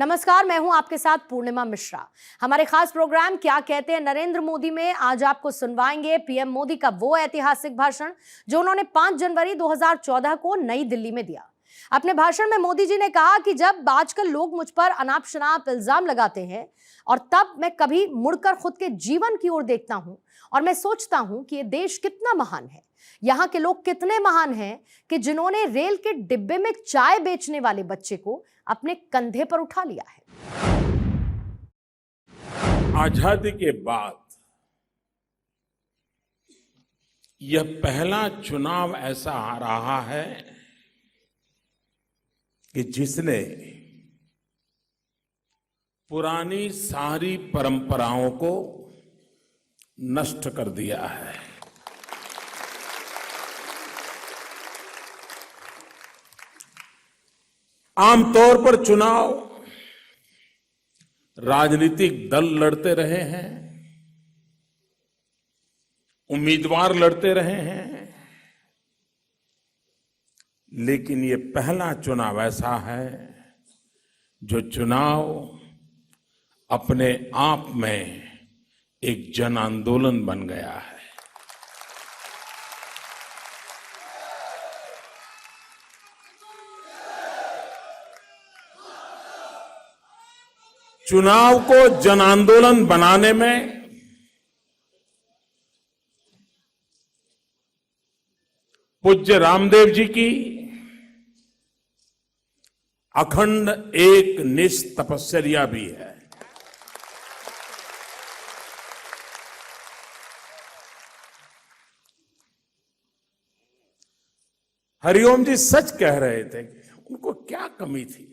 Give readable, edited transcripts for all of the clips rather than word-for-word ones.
नमस्कार, मैं हूं आपके साथ पूर्णिमा मिश्रा। हमारे खास प्रोग्राम क्या कहते हैं नरेंद्र मोदी में आज आपको सुनवाएंगे पीएम मोदी का वो ऐतिहासिक भाषण जो उन्होंने 5 जनवरी 2014 को नई दिल्ली में दिया। अपने भाषण में मोदी जी ने कहा कि जब आजकल लोग मुझ पर अनाप शनाप इल्जाम लगाते हैं और तब मैं कभी मुड़कर खुद के जीवन की ओर देखता हूं और मैं सोचता हूं कि ये देश कितना महान है, यहाँ के लोग कितने महान हैं कि जिन्होंने रेल के डिब्बे में चाय बेचने वाले बच्चे को अपने कंधे पर उठा लिया है। आजादी के बाद यह पहला चुनाव ऐसा आ रहा है कि जिसने पुरानी सारी परंपराओं को नष्ट कर दिया है। आमतौर पर चुनाव राजनीतिक दल लड़ते रहे हैं, उम्मीदवार लड़ते रहे हैं, लेकिन ये पहला चुनाव ऐसा है जो चुनाव अपने आप में एक जन आंदोलन बन गया है। चुनाव को जन आंदोलन बनाने में पूज्य रामदेव जी की अखंड एक निष्ठ तपस्या भी है। हरिओम जी सच कह रहे थे कि उनको क्या कमी थी।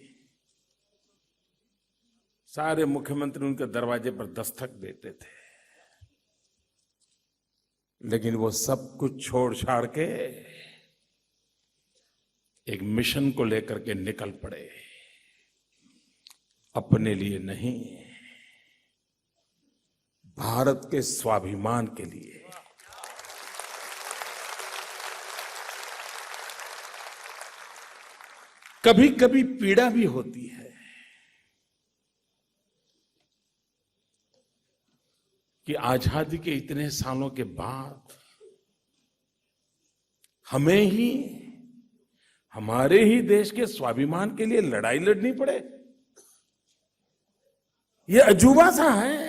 सारे मुख्यमंत्री उनके दरवाजे पर दस्तक देते थे, लेकिन वो सब कुछ छोड़ छाड़ के एक मिशन को लेकर के निकल पड़े। अपने लिए नहीं, भारत के स्वाभिमान के लिए। कभी कभी पीड़ा भी होती है कि आजादी के इतने सालों के बाद हमें ही हमारे ही देश के स्वाभिमान के लिए लड़ाई लड़नी पड़े। ये अजूबा सा है।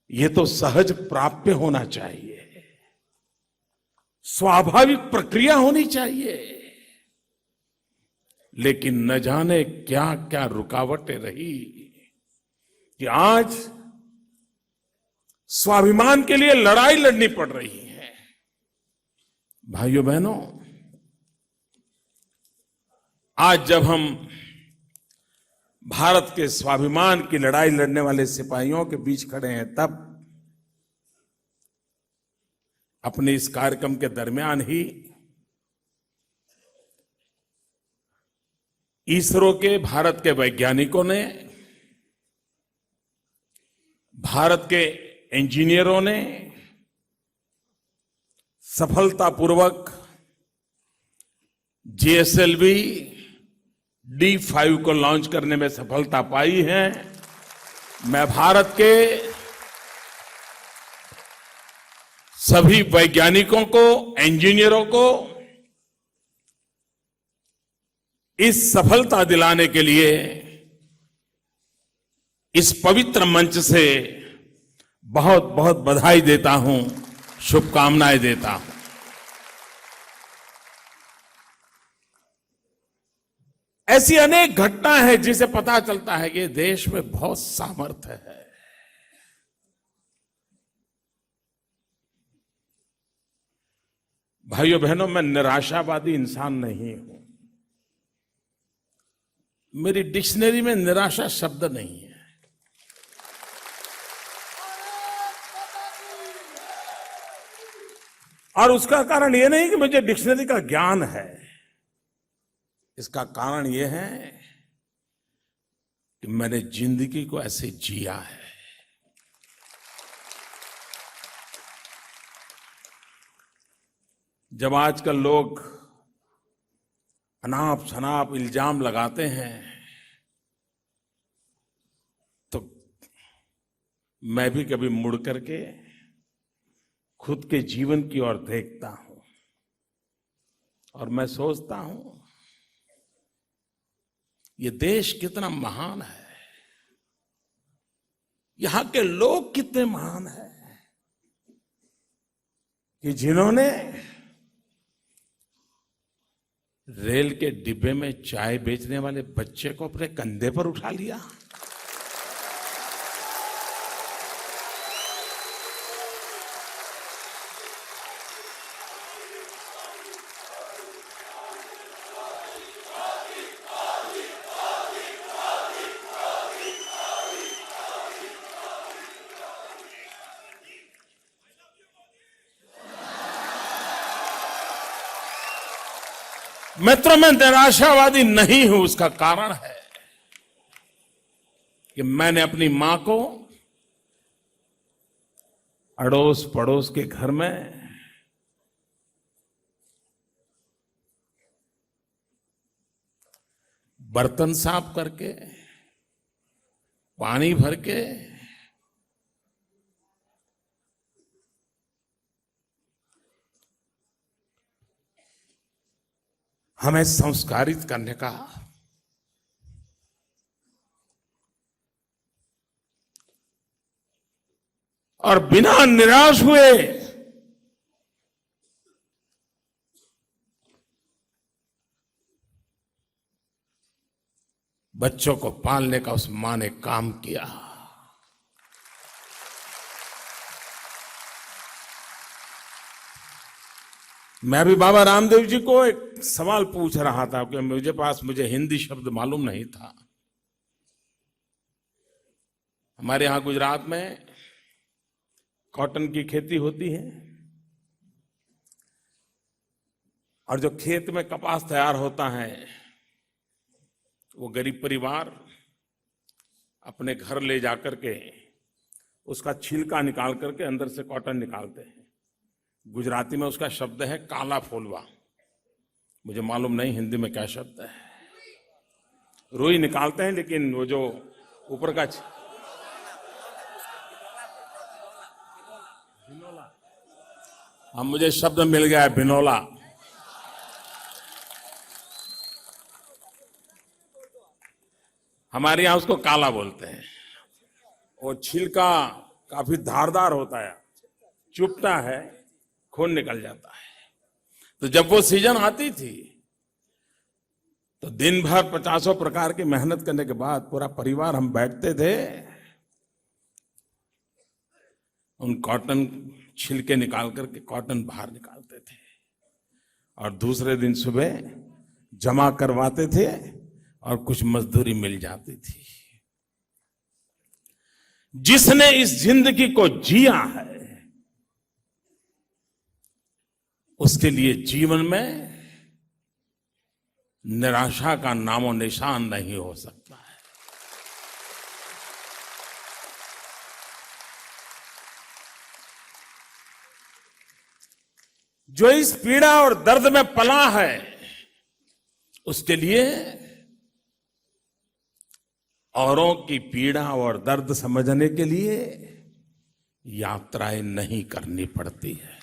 ये तो सहज प्राप्य होना चाहिए, स्वाभाविक प्रक्रिया होनी चाहिए, लेकिन न जाने क्या क्या रुकावटें रही कि आज स्वाभिमान के लिए लड़ाई लड़नी पड़ रही है। भाइयों बहनों, आज जब हम भारत के स्वाभिमान की लड़ाई लड़ने वाले सिपाहियों के बीच खड़े हैं, तब अपने इस कार्यक्रम के दरमियान ही इसरो के भारत के वैज्ञानिकों ने, भारत के इंजीनियरों ने सफलतापूर्वक GSLV D5 को लॉन्च करने में सफलता पाई है। मैं भारत के सभी वैज्ञानिकों को, इंजीनियरों को इस सफलता दिलाने के लिए इस पवित्र मंच से बहुत बहुत बधाई देता हूं, शुभकामनाएं देता हूं। ऐसी अनेक घटना है जिसे पता चलता है कि देश में बहुत सामर्थ्य है। भाइयों बहनों, मैं निराशावादी इंसान नहीं हूं। मेरी डिक्शनरी में निराशा शब्द नहीं है। और उसका कारण यह नहीं कि मुझे डिक्शनरी का ज्ञान है। इसका कारण यह है कि मैंने जिंदगी को ऐसे जिया है। जब आजकल लोग अनाप शनाप इल्जाम लगाते हैं तो मैं भी कभी मुड़ करके खुद के जीवन की ओर देखता हूं और मैं सोचता हूं ये देश कितना महान है, यहां के लोग कितने महान हैं कि जिन्होंने रेल के डिब्बे में चाय बेचने वाले बच्चे को अपने कंधे पर उठा लिया। मित्रों, मैं निराशावादी नहीं हूं। उसका कारण है कि मैंने अपनी मां को अड़ोस पड़ोस के घर में बर्तन साफ करके, पानी भर के, हमें संस्कारित करने का और बिना निराश हुए बच्चों को पालने का उस मां ने काम किया। मैं अभी बाबा रामदेव जी को एक सवाल पूछ रहा था कि मुझे हिंदी शब्द मालूम नहीं था। हमारे यहां गुजरात में कॉटन की खेती होती है और जो खेत में कपास तैयार होता है वो गरीब परिवार अपने घर ले जाकर के उसका छिलका निकाल करके अंदर से कॉटन निकालते हैं। गुजराती में उसका शब्द है काला फोलवा, मुझे मालूम नहीं हिंदी में क्या शब्द है। रुई निकालते हैं लेकिन वो जो ऊपर का हाँ, मुझे शब्द मिल गया है, बिनोला। हमारे यहां उसको काला बोलते हैं। वो छिलका काफी धारदार होता है, चुभता है, खून निकल जाता है। तो जब वो सीजन आती थी तो दिन भर 50 प्रकार की मेहनत करने के बाद पूरा परिवार हम बैठते थे, उन कॉटन छिलके निकाल करके कॉटन बाहर निकालते थे और दूसरे दिन सुबह जमा करवाते थे और कुछ मजदूरी मिल जाती थी। जिसने इस जिंदगी को जिया है उसके लिए जीवन में निराशा का नामो निशान नहीं हो सकता है। जो इस पीड़ा और दर्द में पला है उसके लिए औरों की पीड़ा और दर्द समझने के लिए यात्राएं नहीं करनी पड़ती है।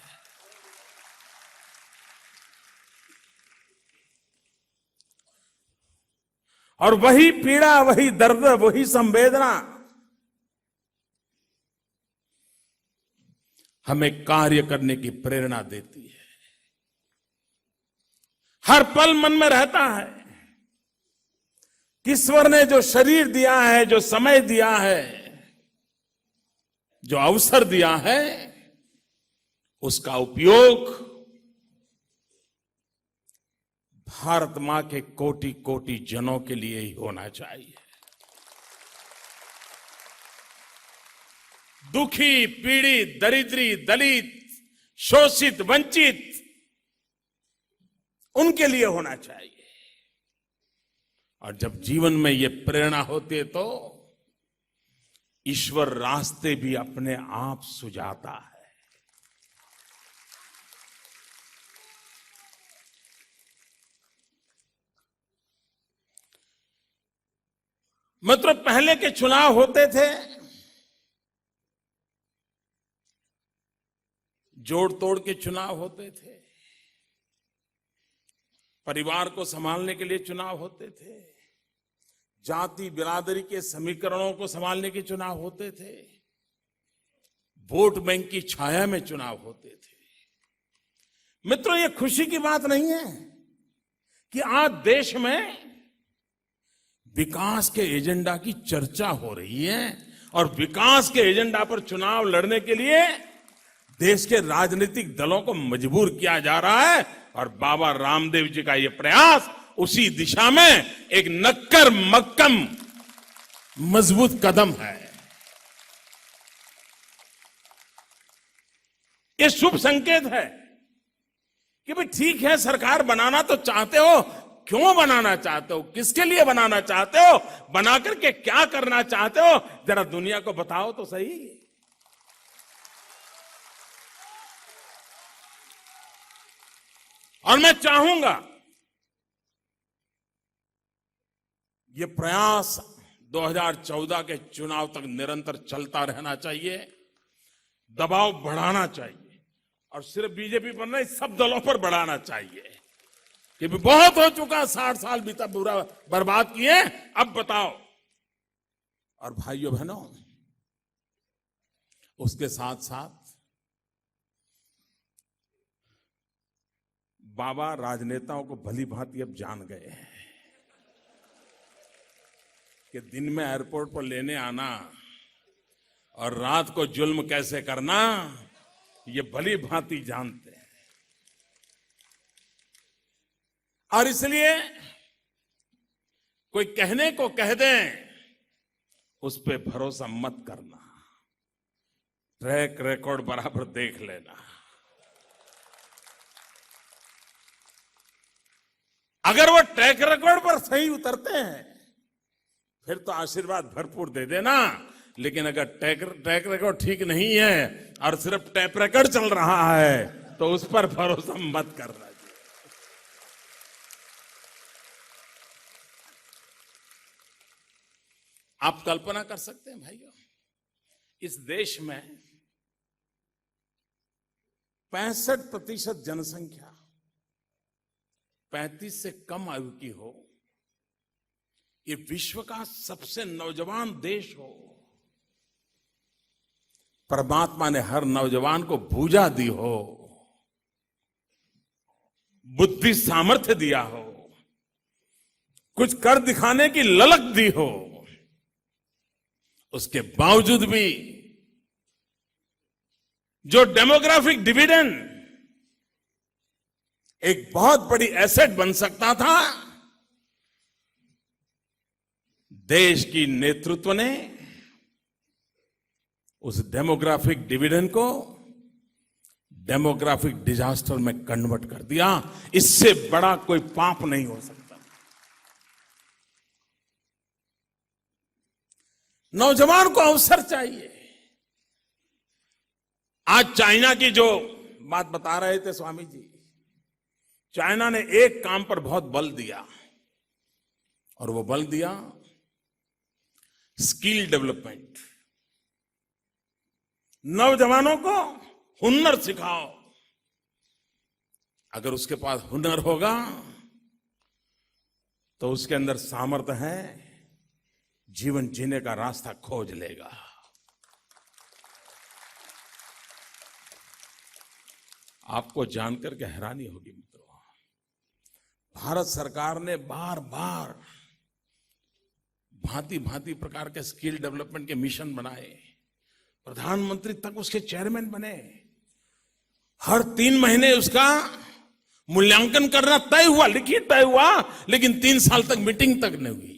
और वही पीड़ा, वही दर्द, वही संवेदना हमें कार्य करने की प्रेरणा देती है। हर पल मन में रहता है कि ईश्वर ने जो शरीर दिया है, जो समय दिया है, जो अवसर दिया है, उसका उपयोग भारत मां के कोटि कोटि जनों के लिए ही होना चाहिए। दुखी, पीड़ित, दरिद्री, दलित, शोषित, वंचित, उनके लिए होना चाहिए। और जब जीवन में ये प्रेरणा होती है तो ईश्वर रास्ते भी अपने आप सुझाता है। मतलब पहले के चुनाव होते थे जोड़ तोड़ के चुनाव होते थे, परिवार को संभालने के लिए चुनाव होते थे, जाति बिरादरी के समीकरणों को संभालने के चुनाव होते थे, वोट बैंक की छाया में चुनाव होते थे। मित्रों, ये खुशी की बात नहीं है कि आज देश में विकास के एजेंडा की चर्चा हो रही है और विकास के एजेंडा पर चुनाव लड़ने के लिए देश के राजनीतिक दलों को मजबूर किया जा रहा है। और बाबा रामदेव जी का यह प्रयास उसी दिशा में एक नक्कर मक्कम मजबूत कदम है। ये शुभ संकेत है कि भाई ठीक है, सरकार बनाना तो चाहते हो, क्यों बनाना चाहते हो, किसके लिए बनाना चाहते हो, बना करके क्या करना चाहते हो, जरा दुनिया को बताओ तो सही। और मैं चाहूंगा ये प्रयास 2014 के चुनाव तक निरंतर चलता रहना चाहिए, दबाव बढ़ाना चाहिए और सिर्फ बीजेपी पर नहीं, सब दलों पर बढ़ाना चाहिए कि बहुत हो चुका, 60 साल बीता पूरा बर्बाद किए, अब बताओ। और भाइयों बहनों, उसके साथ साथ बाबा राजनेताओं को भली भांति अब जान गए हैं कि दिन में एयरपोर्ट पर लेने आना और रात को जुल्म कैसे करना, ये भली भांति जानते हैं। और इसलिए कोई कहने को कह दें, उस पे भरोसा मत करना, ट्रैक रिकॉर्ड बराबर देख लेना। अगर वो ट्रैक रिकॉर्ड पर सही उतरते हैं फिर तो आशीर्वाद भरपूर दे देना, लेकिन अगर ट्रैक रिकॉर्ड ठीक नहीं है और सिर्फ टैप रिकॉर्ड चल रहा है तो उस पर भरोसा मत करना। आप कल्पना कर सकते हैं भाइयों, इस देश में 65% जनसंख्या 35 से कम आयु की हो, ये विश्व का सबसे नौजवान देश हो, परमात्मा ने हर नौजवान को भूजा दी हो, बुद्धि सामर्थ्य दिया हो, कुछ कर दिखाने की ललक दी हो, उसके बावजूद भी जो डेमोग्राफिक डिविडेंड एक बहुत बड़ी एसेट बन सकता था, देश की नेतृत्व ने उस डेमोग्राफिक डिविडेंड को डेमोग्राफिक डिजास्टर में कन्वर्ट कर दिया। इससे बड़ा कोई पाप नहीं हो सकता। नौजवान को अवसर चाहिए। आज चाइना की जो बात बता रहे थे स्वामी जी, चाइना ने एक काम पर बहुत बल दिया और वो बल दिया स्किल डेवलपमेंट। नौजवानों को हुनर सिखाओ। अगर उसके पास हुनर होगा तो उसके अंदर सामर्थ्य है, जीवन जीने का रास्ता खोज लेगा। आपको जानकर के हैरानी होगी मित्रों, भारत सरकार ने बार बार भांति भांति प्रकार के स्किल डेवलपमेंट के मिशन बनाए, प्रधानमंत्री तक उसके चेयरमैन बने। हर 3 महीने उसका मूल्यांकन करना तय हुआ, लिखित तय हुआ, लेकिन 3 साल तक मीटिंग तक नहीं हुई।